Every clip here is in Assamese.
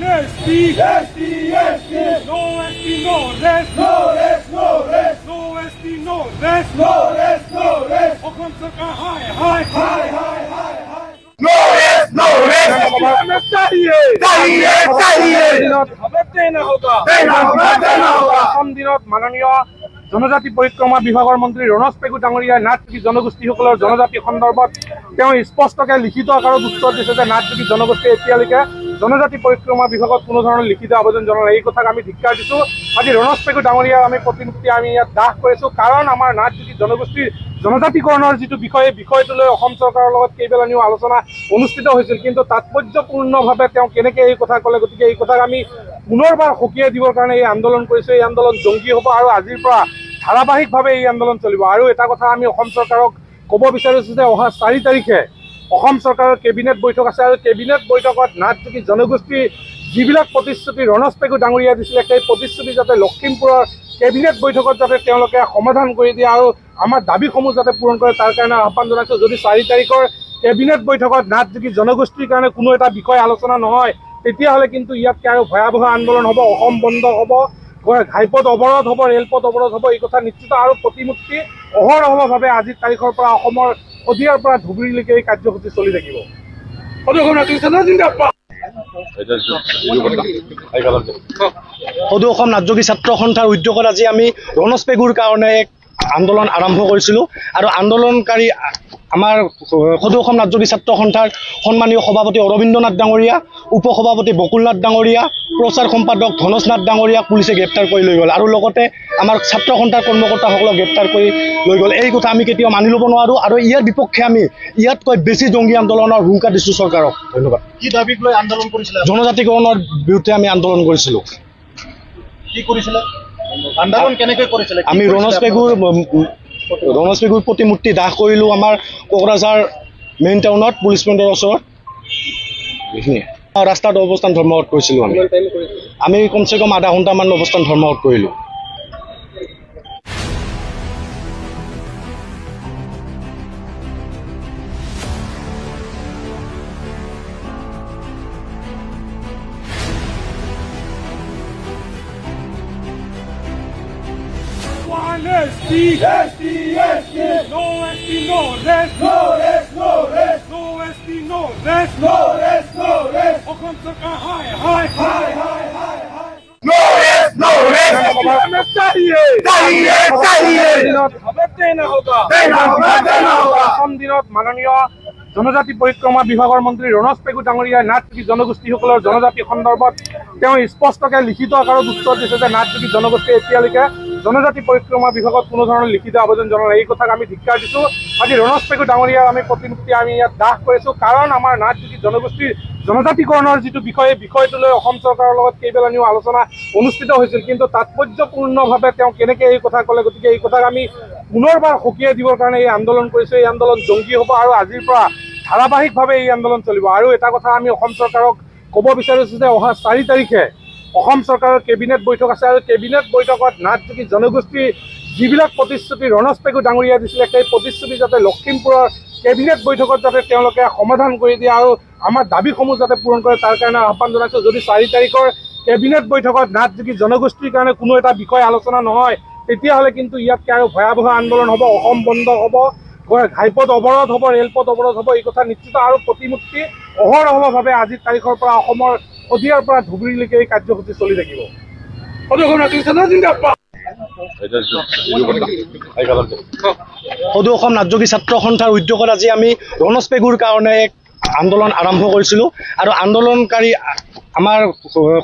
ST, no ST, no rest, no rest, no rest, no ST, no rest, no rest, no rest. Okham Sarkar, hi. No rest, no rest. हमें चाहिए देना होगा हम दिनों माननीय जनजाति परिक्रमा विभागर मंत्री रणज पेगु डांगरिया नाथजुगी जनगोष्ठीসকলৰ जनजाति सन्दर्भत स्पष्टকৈ লিখিত আকাৰত উত্তৰ দিছে যে নাথजुगी जनगोष्ठी এতিয়ালৈকে जनजाति परिक्रमा विभागত কোনো ধৰণৰ লিখিত আবেদন জনালে এই কথাক আমি ধিক্কাৰ দিছো। আজি ৰণজ পেগু ডাঙৰীয়াৰ আমি প্ৰতিমূৰ্তি আমি ইয়াত দাহ কৰিছো কাৰণ আমাৰ নাথजुगी जनगोষ্ঠীৰ জনজাতিকৰণৰ যিটো বিষয়টো লৈ অসম চৰকাৰৰ লগত কেইবেলানিও আলোচনা অনুষ্ঠিত হৈছিল, কিন্তু তাৎপৰ্যপূৰ্ণভাৱে তেওঁ কেনেকৈ এই কথা ক'লে, গতিকে এই কথাক আমি পুনৰবাৰ সকীয়াই দিবৰ কাৰণে এই আন্দোলন কৰিছো। এই আন্দোলন জংগী হ'ব আৰু আজিৰ পৰা ধাৰাবাহিকভাৱে এই আন্দোলন চলিব। আৰু এটা কথা আমি অসম চৰকাৰক ক'ব বিচাৰিছো যে অহা 4 তাৰিখে অসম চৰকাৰৰ কেবিনেট বৈঠক আছে আৰু কেবিনেট বৈঠকত নাথजुगी জনগোষ্ঠী যিবিলাক প্ৰতিশ্ৰুতি ৰণজ পেগু ডাঙৰীয়া দিছিলে সেই প্ৰতিশ্ৰুতি যাতে লখিমপুৰৰ কেবিনেট বৈঠকত যাতে তেওঁলোকে সমাধান কৰি দিয়ে আৰু আমাৰ দাবীসমূহ যাতে পূৰণ কৰে তাৰ কাৰণে আহ্বান জনাইছো। যদি 4 তাৰিখৰ কেবিনেট বৈঠকত নাথजुगी জনগোষ্ঠীৰ কাৰণে কোনো এটা বিষয় আলোচনা নহয় তেতিয়াহ'লে কিন্তু ইয়াতকৈ আৰু ভয়াৱহ আন্দোলন হ'ব, অসম বন্ধ হ'ব, ঘাইপথ অৱৰোধ হ'ব, ৰেলপথ অৱৰোধ হ'ব, এই কথা নিশ্চিত। আৰু প্ৰতিমূৰ্তি অহৰহভাৱে আজিৰ তাৰিখৰ পৰা অসমৰ শদিয়াৰ পৰা ধুবুৰীলৈকে এই কাৰ্যসূচী চলি থাকিব। সদৌ অসম নাথযোগী ছাত্ৰ সন্থাৰ উদ্যোগত আজি আমি ৰণজ পেগুৰ কাৰণে এক আন্দোলন আৰম্ভ কৰিছিলোঁ আৰু আন্দোলনকাৰী আমাৰ সদৌ অসম নাথযোগী ছাত্ৰ সন্থাৰ সন্মানীয় সভাপতি অৰবিন্দ নাথ ডাঙৰীয়া, উপসভাপতি বকুল নাথ ডাঙৰীয়া, প্ৰচাৰ সম্পাদক ধনজ নাথ ডাঙৰীয়াক পুলিচে গ্ৰেপ্তাৰ কৰি লৈ গ'ল আৰু লগতে আমাৰ ছাত্ৰ সন্থাৰ কৰ্মকৰ্তাসকলক গ্ৰেপ্তাৰ কৰি লৈ গ'ল। এই কথা আমি কেতিয়াও মানি ল'ব নোৱাৰোঁ আৰু ইয়াৰ বিপক্ষে আমি ইয়াতকৈ বেছি জংগী আন্দোলনৰ হুংকাৰ দিছোঁ চৰকাৰক। ধন্যবাদ। কি দাবীক লৈ আন্দোলন কৰিছিলে? জনজাতিকৰণৰ বিৰুদ্ধে আমি আন্দোলন কৰিছিলোঁ। কি কৰিছিলে? আন্দোলন কেনেকৈ কৰিছিলে? আমি ৰণজ পেগুৰ প্ৰতিমূৰ্তি দাহ কৰিলোঁ আমাৰ কোকৰাঝাৰ মেইন টাউনত পুলিচ পইণ্টৰ ওচৰত। এইখিনিয়ে ৰাস্তাত অৱস্থান ধৰ্মঘট কৰিছিলোঁ। আমি কমচে কম আধা ঘণ্টামান অৱস্থান ধৰ্মঘট কৰিলোঁ। ST, no ST, no rest, no rest, no rest, no ST, no rest, no rest, no rest. Okham Sarkar, hi. No rest, no rest. हमें चाहिए देना होगा हम दिनों माननीय जनजाति परिक्रमा विभागर मंत्री रणज पेगु डांगरिया नाथजुगी जनगोष्ठीসকলৰ जनजाति सन्दर्भत स्पष्टকৈ লিখিত আকাৰত উত্তৰ দিছে যে নাথजुगी जनगोष्ठी এতিয়ালৈকে जनजाति परिक्रमा विभागत কোনো ধৰণৰ লিখিত আবেদন জনালে এই কথাক আমি ধিক্কাৰ দিছো। আজি ৰণজ পেগু ডাঙৰীয়াৰ আমি প্ৰতিমূৰ্তি আমি ইয়াত দাহ কৰিছো কাৰণ আমাৰ নাথजुगी জনগোষ্ঠীৰ জনজাতিকৰণৰ যিটো বিষয়টো লৈ অসম চৰকাৰৰ লগত কেইবেলানিও আলোচনা অনুষ্ঠিত হৈছিল, কিন্তু তাৎপৰ্যপূৰ্ণভাৱে তেওঁ কেনেকৈ এই কথা ক'লে, গতিকে এই কথাক আমি পুনৰবাৰ সকীয়াই দিবৰ কাৰণে এই আন্দোলন কৰিছো। এই আন্দোলন জংগী হ'ব আৰু আজিৰ পৰা ধাৰাবাহিকভাৱে এই আন্দোলন চলিব। আৰু এটা কথা আমি অসম চৰকাৰক ক'ব বিচাৰিছো যে অহা 4 তাৰিখে অসম চৰকাৰৰ কেবিনেট বৈঠক আছে আৰু কেবিনেট বৈঠকত নাথजुगी জনগোষ্ঠী যিবিলাক প্ৰতিশ্ৰুতি ৰণজ পেগু ডাঙৰীয়া দিছিলে সেই প্ৰতিশ্ৰুতি যাতে লখিমপুৰৰ কেবিনেট বৈঠকত যাতে তেওঁলোকে সমাধান কৰি দিয়ে আৰু আমাৰ দাবীসমূহ যাতে পূৰণ কৰে তাৰ কাৰণে আহ্বান জনাইছো। যদি 4 তাৰিখৰ কেবিনেট বৈঠকত নাথजुगी জনগোষ্ঠীৰ কাৰণে কোনো এটা বিষয় আলোচনা নহয় তেতিয়াহ'লে কিন্তু ইয়াতকৈ আৰু ভয়াৱহ আন্দোলন হ'ব, অসম বন্ধ হ'ব, ঘাইপথ অৱৰোধ হ'ব, ৰেলপথ অৱৰোধ হ'ব, এই কথা নিশ্চিত। আৰু প্ৰতিমূৰ্তি অহৰহভাৱে আজিৰ তাৰিখৰ পৰা অসমৰ শদিয়াৰ পৰা ধুবুৰীলৈকে এই কাৰ্যসূচী চলি থাকিব। সদৌ অসম নাথযোগী ছাত্ৰ সন্থাৰ উদ্যোগত আজি আমি ৰণজ পেগুৰ কাৰণে এক আন্দোলন আৰম্ভ কৰিছিলোঁ আৰু আন্দোলনকাৰী আমাৰ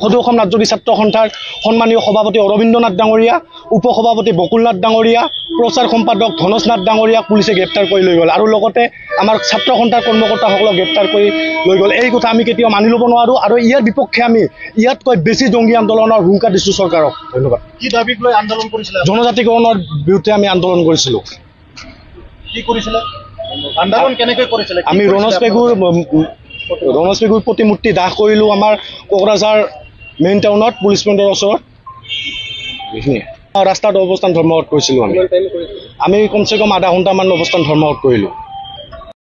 সদৌ অসম নাথযোগী ছাত্ৰ সন্থাৰ সন্মানীয় সভাপতি অৰবিন্দ নাথ ডাঙৰীয়া, উপসভাপতি বকুল নাথ ডাঙৰীয়া, প্ৰচাৰ সম্পাদক ধনজ নাথ ডাঙৰীয়াক পুলিচে গ্ৰেপ্তাৰ কৰি লৈ গ'ল আৰু লগতে আমাৰ ছাত্ৰ সন্থাৰ কৰ্মকৰ্তাসকলক গ্ৰেপ্তাৰ কৰি লৈ গ'ল। এই কথা আমি কেতিয়াও মানি ল'ব নোৱাৰোঁ আৰু ইয়াৰ বিপক্ষে আমি ইয়াতকৈ বেছি জংগী আন্দোলনৰ হুংকাৰ দিছোঁ চৰকাৰক। ধন্যবাদ। কি দাবীক লৈ আন্দোলন কৰিছিলে? জনজাতিকৰণৰ বিৰুদ্ধে আমি আন্দোলন কৰিছিলোঁ। কি কৰিছিলে? আন্দোলন কেনেকৈ কৰিছিলে? আমি ৰণজ পেগুৰ প্ৰতিমূৰ্তি দাহ কৰিলোঁ আমাৰ কোকৰাঝাৰ মেইন টাউনত পুলিচ পইণ্টৰ ওচৰত। এইখিনিয়ে ৰাস্তাত অৱস্থান ধৰ্মঘট কৰিছিলোঁ। আমি কমচে কম আধা ঘণ্টামান অৱস্থান ধৰ্মঘট কৰিলোঁ।